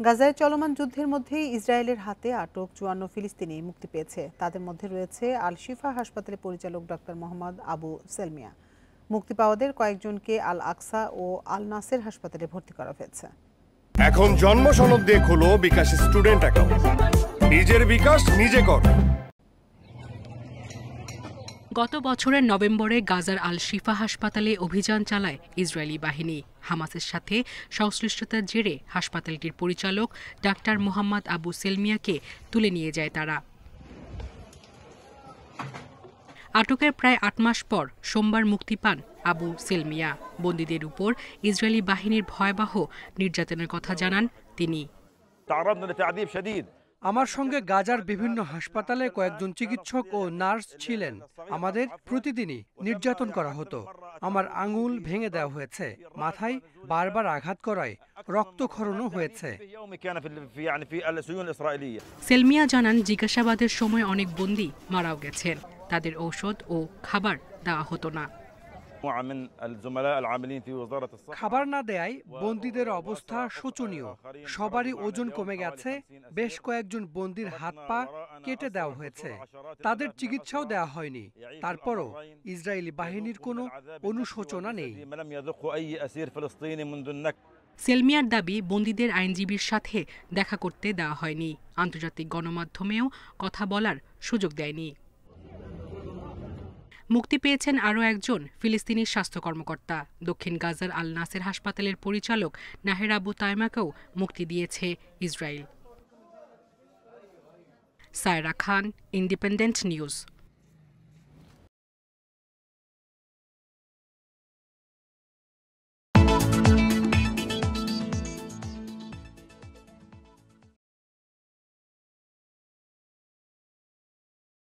গাজায় চলমান যুদ্ধের মধ্যেই ইসরায়েলের হাতে আটক ৫৪ ফিলিস্তিনি মুক্তি পেয়েছে। তাদের মধ্যে রয়েছে আল শিফা হাসপাতালের পরিচালক ডক্টর মোহাম্মদ আবু সেলমিয়া। মুক্তি পাওয়াদের কয়েকজনকে আল আকসা ও আল নাসের হাসপাতালে ভর্তি করা হয়েছে। এখন জন্ম সনদ দিয়ে খোলো বিকাশ স্টুডেন্ট অ্যাকাউন্ট। নিজের বিকাশ নিজে কর। গত বছরের নভেম্বরে গাজার আল শিফা হাসপাতালে অভিযান চালায় ইসরায়েলি বাহিনী। হামাসের সাথে সংশ্লিষ্টতার জেরে হাসপাতালটির পরিচালক ডাক্তার মোহাম্মদ আবু সেলমিয়াকে তুলে নিয়ে যায় তারা। আটকের প্রায় ৮ মাস পর সোমবার মুক্তি পান আবু সেলমিয়া। বন্দীদের উপর ইসরায়েলি বাহিনীর ভয়াবহ নির্যাতনের কথা জানান তিনি। আমার সঙ্গে গাজার বিভিন্ন হাসপাতালে কয়েকজন চিকিৎসক ও নার্স ছিলেন। আমাদের প্রতিদিনই নির্যাতন করা হতো। আমার আঙুল ভেঙে দেওয়া হয়েছে, মাথায় বারবার আঘাত করায় রক্তক্ষরণও হয়েছে। সেলমিয়া জানান, জিজ্ঞাসাবাদের সময় অনেক বন্দী মারাও গেছেন। তাদের ঔষধ ও খাবার দেওয়া হতো না। খাবার না দেয়ায় বন্দীদের অবস্থা শোচনীয়। সবারই ওজন কমে গেছে। বেশ কয়েকজন বন্দীর হাত পা কেটে দেওয়া হয়েছে। তাদের চিকিৎসাও দেওয়া হয়নি। তারপরও ইসরায়েলি বাহিনীর কোনো অনুশোচনা নেই। সেলমিয়ার দাবি, বন্দীদের আইনজীবীর সাথে দেখা করতে দেওয়া হয়নি। আন্তর্জাতিক গণমাধ্যমেও কথা বলার সুযোগ দেয়নি। মুক্তি পেয়েছেন আরও একজন ফিলিস্তিনি স্বাস্থ্য কর্মকর্তা। দক্ষিণ গাজার আল নাসের হাসপাতালের পরিচালক নাহের আবু তাইমাকেও মুক্তি দিয়েছে ইসরায়েল। সায়রা খান, ইন্ডিপেন্ডেন্ট নিউজ।